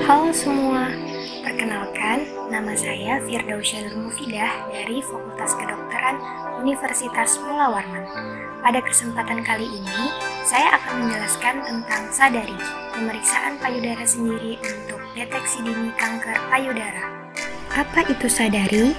Halo semua, perkenalkan nama saya Firdausya Nur Mufidah dari Fakultas Kedokteran Universitas Mula Warman. Pada kesempatan kali ini, saya akan menjelaskan tentang SADARI, pemeriksaan payudara sendiri untuk deteksi dini kanker payudara. Apa itu SADARI?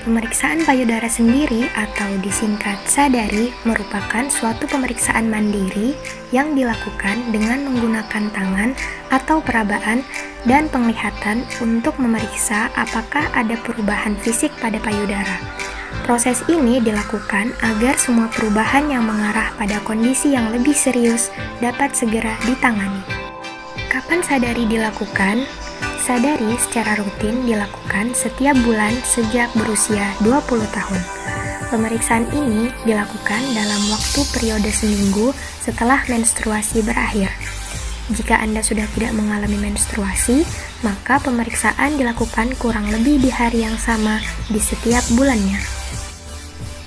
Pemeriksaan payudara sendiri atau disingkat SADARI merupakan suatu pemeriksaan mandiri yang dilakukan dengan menggunakan tangan atau perabaan dan penglihatan untuk memeriksa apakah ada perubahan fisik pada payudara. Proses ini dilakukan agar semua perubahan yang mengarah pada kondisi yang lebih serius dapat segera ditangani. Kapan SADARI dilakukan? SADARI secara rutin dilakukan setiap bulan sejak berusia 20 tahun. Pemeriksaan ini dilakukan dalam waktu periode seminggu setelah menstruasi berakhir. Jika Anda sudah tidak mengalami menstruasi, maka pemeriksaan dilakukan kurang lebih di hari yang sama di setiap bulannya.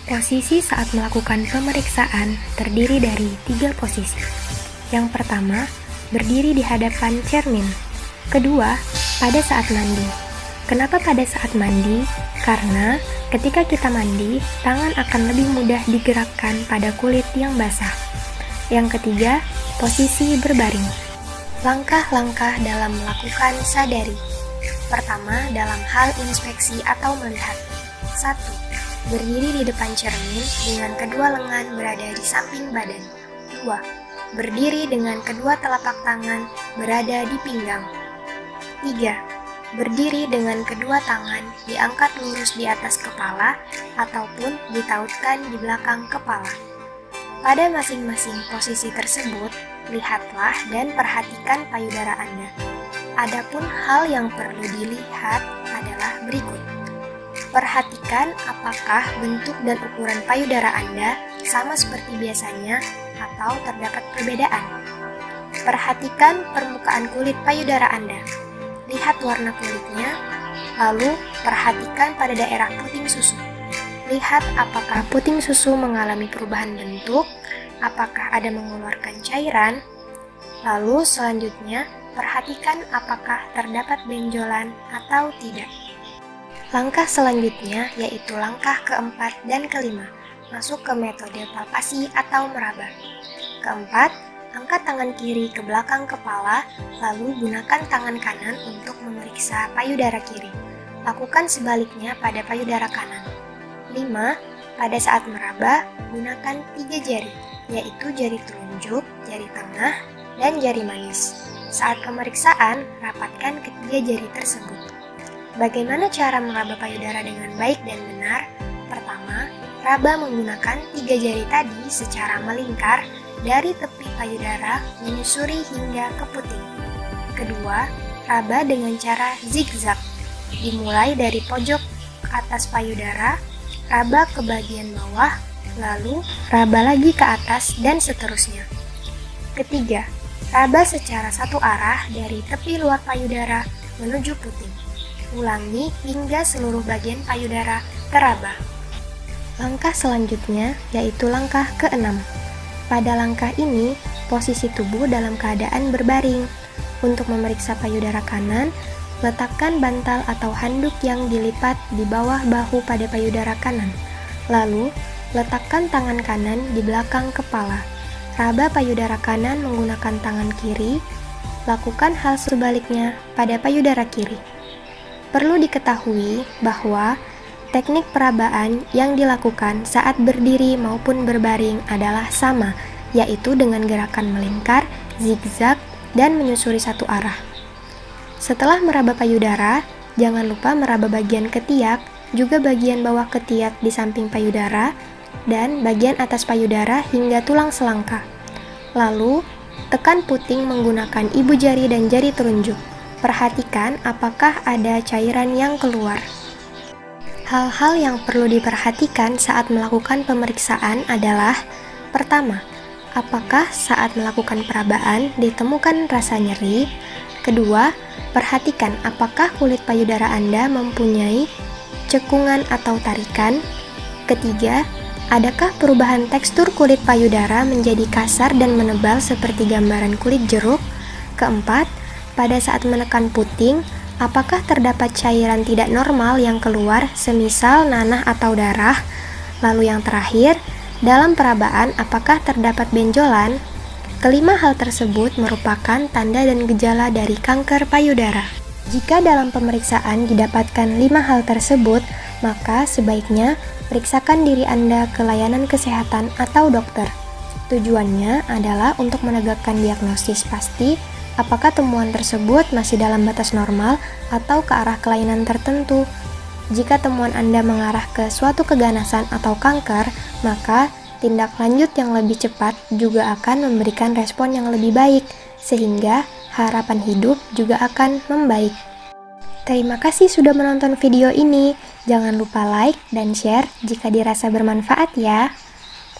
Posisi saat melakukan pemeriksaan terdiri dari 3 posisi. Yang pertama, berdiri di hadapan cermin. Kedua, pada saat mandi. Kenapa pada saat mandi? Karena ketika kita mandi, tangan akan lebih mudah digerakkan pada kulit yang basah. Yang ketiga, posisi berbaring. Langkah-langkah dalam melakukan SADARI. Pertama, dalam hal inspeksi atau melihat. 1. Berdiri di depan cermin dengan kedua lengan berada di samping badan. 2. Berdiri dengan kedua telapak tangan berada di pinggang. 3. Berdiri dengan kedua tangan diangkat lurus di atas kepala ataupun ditautkan di belakang kepala. Pada masing-masing posisi tersebut, lihatlah dan perhatikan payudara Anda. Adapun hal yang perlu dilihat adalah berikut. Perhatikan apakah bentuk dan ukuran payudara Anda sama seperti biasanya atau terdapat perbedaan. Perhatikan permukaan kulit payudara Anda. Lihat warna kulitnya, lalu perhatikan pada daerah puting susu. Lihat apakah puting susu mengalami perubahan bentuk, apakah ada mengeluarkan cairan. Lalu selanjutnya, perhatikan apakah terdapat benjolan atau tidak. Langkah selanjutnya yaitu langkah keempat dan kelima, masuk ke metode palpasi atau meraba. Keempat, angkat tangan kiri ke belakang kepala, lalu gunakan tangan kanan untuk memeriksa payudara kiri. Lakukan sebaliknya pada payudara kanan. 5. Pada saat meraba, gunakan 3 jari, yaitu jari telunjuk, jari tengah, dan jari manis. Saat pemeriksaan, rapatkan ketiga jari tersebut. Bagaimana cara meraba payudara dengan baik dan benar? Pertama, raba menggunakan 3 jari tadi secara melingkar dari tepi payudara menyusuri hingga ke puting. Kedua, raba dengan cara zigzag. Dimulai dari pojok atas payudara, raba ke bagian bawah, lalu raba lagi ke atas dan seterusnya. Ketiga, raba secara satu arah dari tepi luar payudara menuju puting. Ulangi hingga seluruh bagian payudara teraba. Langkah selanjutnya yaitu langkah ke-6. Pada langkah ini, posisi tubuh dalam keadaan berbaring. Untuk memeriksa payudara kanan, letakkan bantal atau handuk yang dilipat di bawah bahu pada payudara kanan. Lalu, letakkan tangan kanan di belakang kepala. Raba payudara kanan menggunakan tangan kiri. Lakukan hal sebaliknya pada payudara kiri. Perlu diketahui bahwa teknik perabaan yang dilakukan saat berdiri maupun berbaring adalah sama, yaitu dengan gerakan melingkar, zigzag, dan menyusuri satu arah. Setelah meraba payudara, jangan lupa meraba bagian ketiak, juga bagian bawah ketiak di samping payudara, dan bagian atas payudara hingga tulang selangka. Lalu, tekan puting menggunakan ibu jari dan jari telunjuk. Perhatikan apakah ada cairan yang keluar. Hal-hal yang perlu diperhatikan saat melakukan pemeriksaan adalah: pertama, apakah saat melakukan perabaan ditemukan rasa nyeri? Kedua, perhatikan apakah kulit payudara Anda mempunyai cekungan atau tarikan. Ketiga, adakah perubahan tekstur kulit payudara menjadi kasar dan menebal seperti gambaran kulit jeruk? Keempat, Pada saat menekan puting, apakah terdapat cairan tidak normal yang keluar, semisal nanah atau darah? Lalu yang terakhir, dalam perabaan apakah terdapat benjolan? Kelima hal tersebut merupakan tanda dan gejala dari kanker payudara. Jika dalam pemeriksaan didapatkan 5 hal tersebut, maka sebaiknya periksakan diri Anda ke layanan kesehatan atau dokter. Tujuannya adalah untuk menegakkan diagnosis pasti apakah temuan tersebut masih dalam batas normal atau ke arah kelainan tertentu. Jika temuan Anda mengarah ke suatu keganasan atau kanker, maka tindak lanjut yang lebih cepat juga akan memberikan respon yang lebih baik, sehingga harapan hidup juga akan membaik. Terima kasih sudah menonton video ini. Jangan lupa like dan share jika dirasa bermanfaat ya.